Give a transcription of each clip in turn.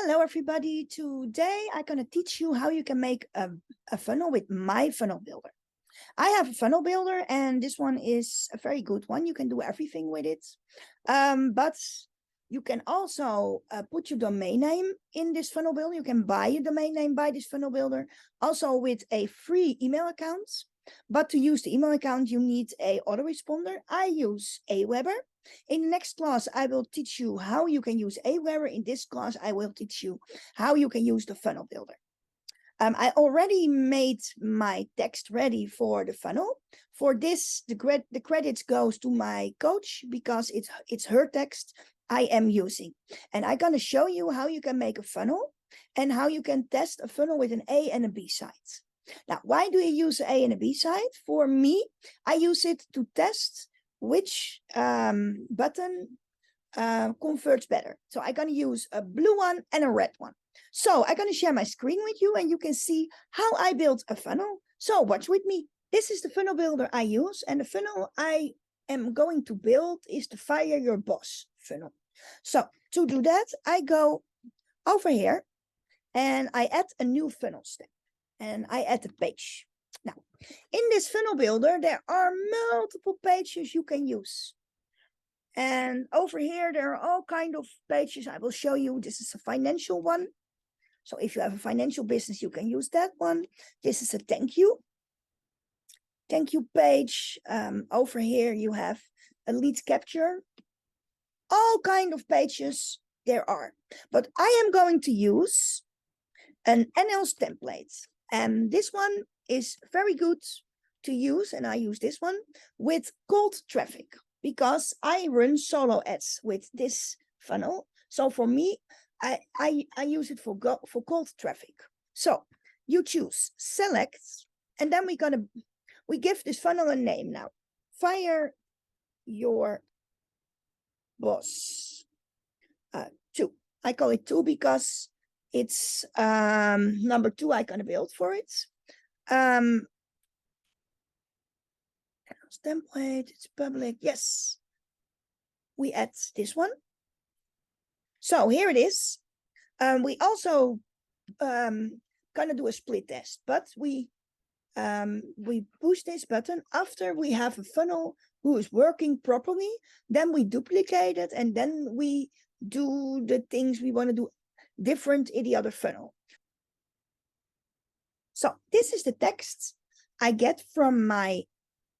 Hello, everybody. Today, I'm going to teach you how you can make a funnel with my funnel builder. I have a funnel builder, and this one is a very good one. You can do everything with it. But you can also put your domain name in this funnel builder. You can buy a domain name by this funnel builder, also with a free email account. But to use the email account, you need a autoresponder. I use Aweber. In the next class, I will teach you how you can use Aweber. In this class, I will teach you how you can use the funnel builder. I already made my text ready for the funnel. For this, the credits goes to my coach because it's her text I am using. And I'm going to show you how you can make a funnel and how you can test a funnel with an A and a B side. Now, why do you use A and a B side? For me, I use it to test which button converts better. So I'm going to use a blue one and a red one. So I'm going to share my screen with you and you can see how I built a funnel. So watch with me. This is the funnel builder I use, and the funnel I am going to build is the Fire Your Boss funnel. So to do that, I go over here and I add a new funnel step and I add a page. Now, in this funnel builder, there are multiple pages you can use. And over here, there are all kinds of pages I will show you. This is a financial one. So if you have a financial business, you can use that one. This is a thank you page. Over here, you have a lead capture. All kinds of pages there are. But I am going to use an NL's template. And this one is very good to use. And I use this one with cold traffic, because I run solo ads with this funnel. So for me, I use it for cold traffic. So you choose select, and then we give this funnel a name now. Fire Your Boss 2. I call it 2 because it's number 2 I'm gonna build for it. Template, it's public. Yes, we add this one. So here it is. We also gonna do a split test, but we push this button after we have a funnel who is working properly. Then we duplicate it, and then we do the things we want to do different in the other funnel. So this is the text I get from my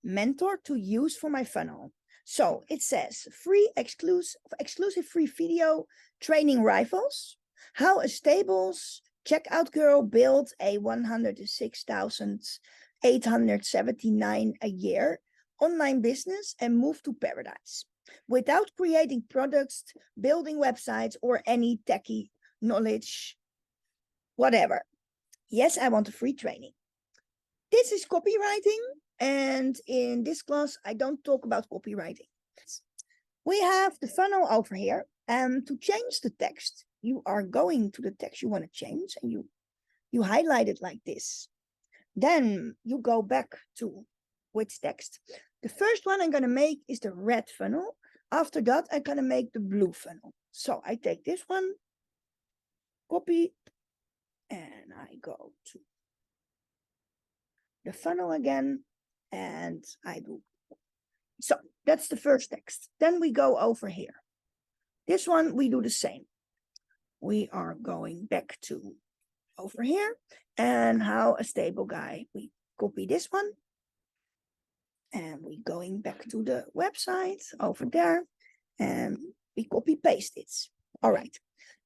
mentor to use for my funnel. So it says free exclusive free video training rivals, how a stables checkout girl built a 106,879 a year online business and moved to paradise without creating products, building websites, or any techie knowledge, whatever. Yes, I want a free training. This is copywriting. And in this class, I don't talk about copywriting. We have the funnel over here. And to change the text, you are going to the text you want to change, and you highlight it like this. Then you go back to which text. The first one I'm going to make is the red funnel. After that, I'm going to make the blue funnel. So I take this one, copy, and I go to the funnel again. And I do. So that's the first text. Then we go over here. This one, we do the same. We are going back to over here. And how a stable guy, we copy this one. And we going back to the website over there. And we copy paste it. All right.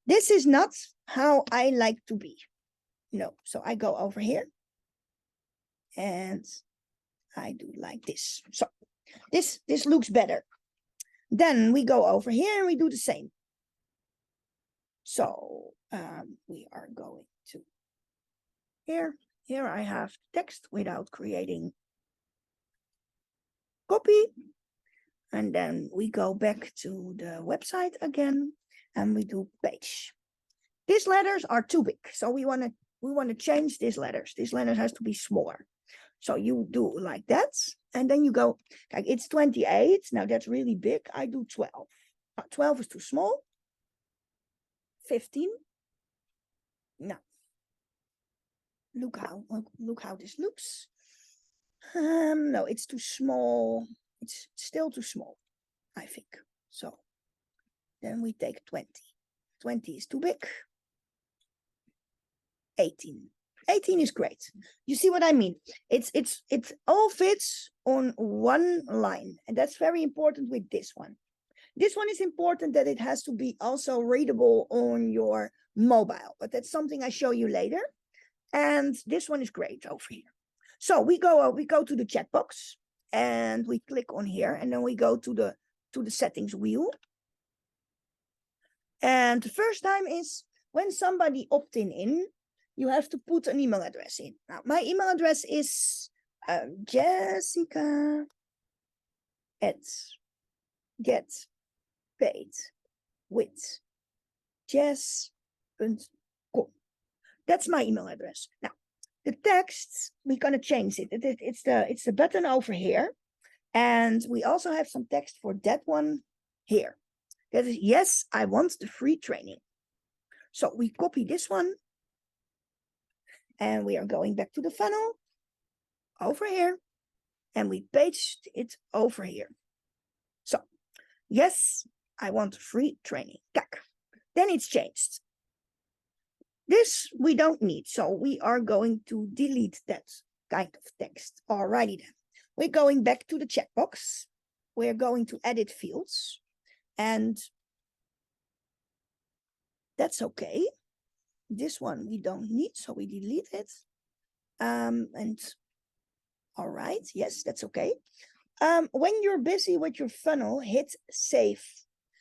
This is not how I like to be. No. So I go over here. And I do like this. So this looks better. Then we go over here and we do the same. So we are going to here. Here I have text without creating copy. And then we go back to the website again and we do page. These letters are too big. So we want to change these letters. These letters has to be smaller. So you do like that, and then you go, like it's 28. Now that's really big. I do 12. 12 is too small. 15. Now, look how this looks. No, it's too small. It's still too small, I think. So then we take 20. 20 is too big. 18. 18 is great. You see what I mean? It all fits on one line, and that's very important with this one. This one is important that it has to be also readable on your mobile, but that's something I show you later. And this one is great over here. So we go to the checkbox and we click on here, and then we go to the settings wheel. And the first time is when somebody opting in, you have to put an email address in. Now, my email address is jessica@getpaidwithjess.com. That's my email address. Now, the text, we're gonna change it. It's the button over here, and we also have some text for that one here. That is, yes, I want the free training. So we copy this one, and we are going back to the funnel over here, and we paste it over here. So, yes, I want free training. Kijk. Then it's changed. This we don't need, so we are going to delete that kind of text. Alrighty then. We're going back to the checkbox. We're going to edit fields, and that's okay. This one we don't need, so we delete it. And all right, yes, that's okay. When you're busy with your funnel, hit save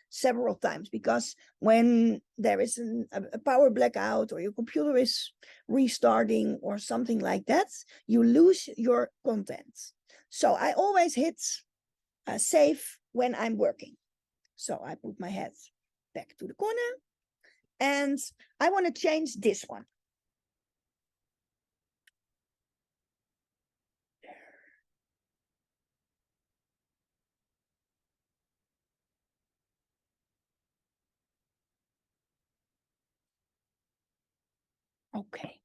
several times, because when there is a power blackout or your computer is restarting or something like that, you lose your content. So I always hit save when I'm working. So I put my head back to the corner, and I want to change this one. Okay.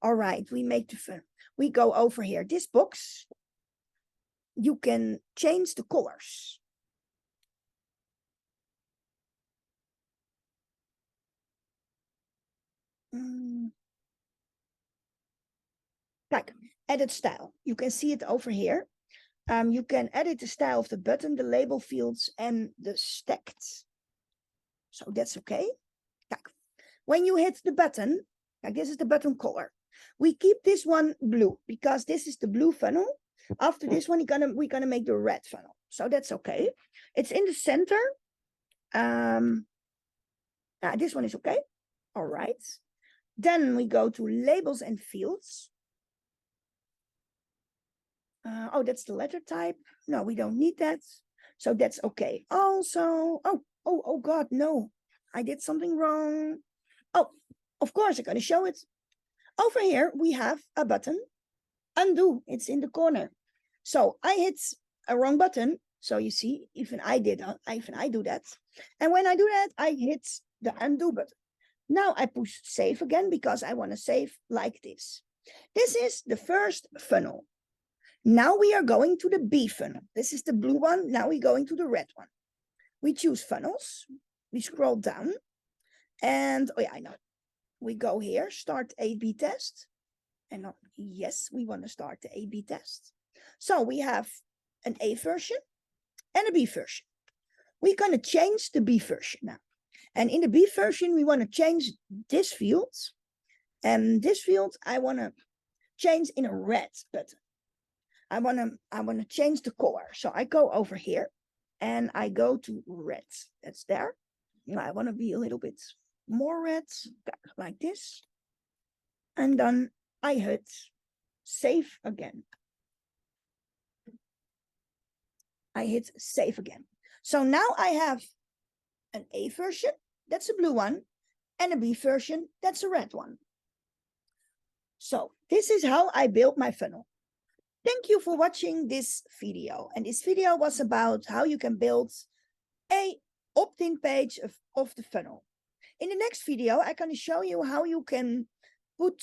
All right, we go over here. This box, you can change the colors. Like edit style. You can see it over here. You can edit the style of the button, the label fields, and the stacked. So that's okay. Like when you hit the button, like this is the button color. We keep this one blue because this is the blue funnel. After this one, we're gonna make the red funnel. So that's okay. It's in the center. This one is okay. All right. Then we go to labels and fields. Oh, that's the letter type. No, we don't need that. So that's okay. Also, oh God, no. I did something wrong. Oh, of course, I'm going to show it. Over here, we have a button. Undo, it's in the corner. So I hit a wrong button. So you see, even I do that. And when I do that, I hit the undo button. Now I push save again because I want to save like this. This is the first funnel. Now we are going to the B funnel. This is the blue one. Now we're going to the red one. We choose funnels. We scroll down. And, oh yeah, I know. We go here, start A/B test. And yes, we want to start the A/B test. So we have an A version and a B version. We're going to change the B version now. And in the B version, we want to change this field. And this field, I want to change in a red button. I want to change the color. So I go over here and I go to red. That's there. I want to be a little bit more red, like this. And then I hit save again. I hit save again. So now I have an A version, that's a blue one, and a B version, that's a red one. So this is how I built my funnel. Thank you for watching this video. And this video was about how you can build a opt-in page of the funnel. In the next video, I'm going to show you how you can put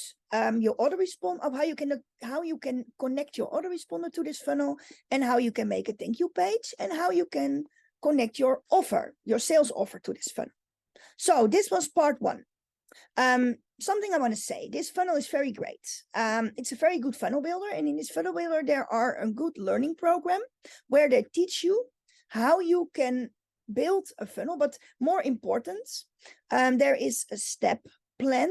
your autoresponder of how you can connect your autoresponder to this funnel, and how you can make a thank you page, and how you can connect your offer, your sales offer, to this funnel. So this was part 1. Something I want to say, this funnel is very great. It's a very good funnel builder, and in this funnel builder there are a good learning program where they teach you how you can build a funnel, but more important, there is a step plan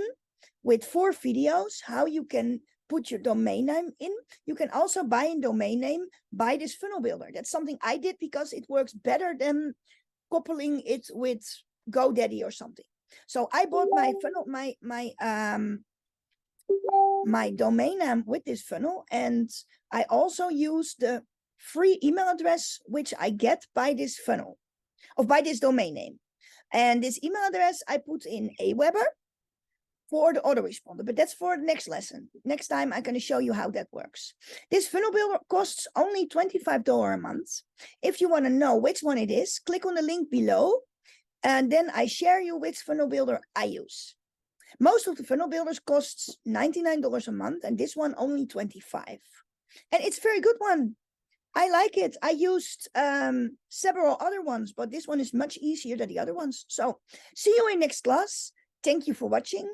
with 4 videos how you can put your domain name in. You can also buy a domain name by this funnel builder. That's something I did because it works better than coupling it with GoDaddy or something. So I bought my funnel, my domain name with this funnel, and I also use the free email address which I get by this funnel, or by this domain name. And this email address I put in Aweber for the autoresponder, but that's for the next lesson. Next time I'm going to show you how that works. This funnel builder costs only $25 a month. If you want to know which one it is, click on the link below, and then I share you which funnel builder I use. Most of the funnel builders costs $99 a month, and this one only $25. And it's a very good one. I like it. I used several other ones, but this one is much easier than the other ones. So see you in next class. Thank you for watching.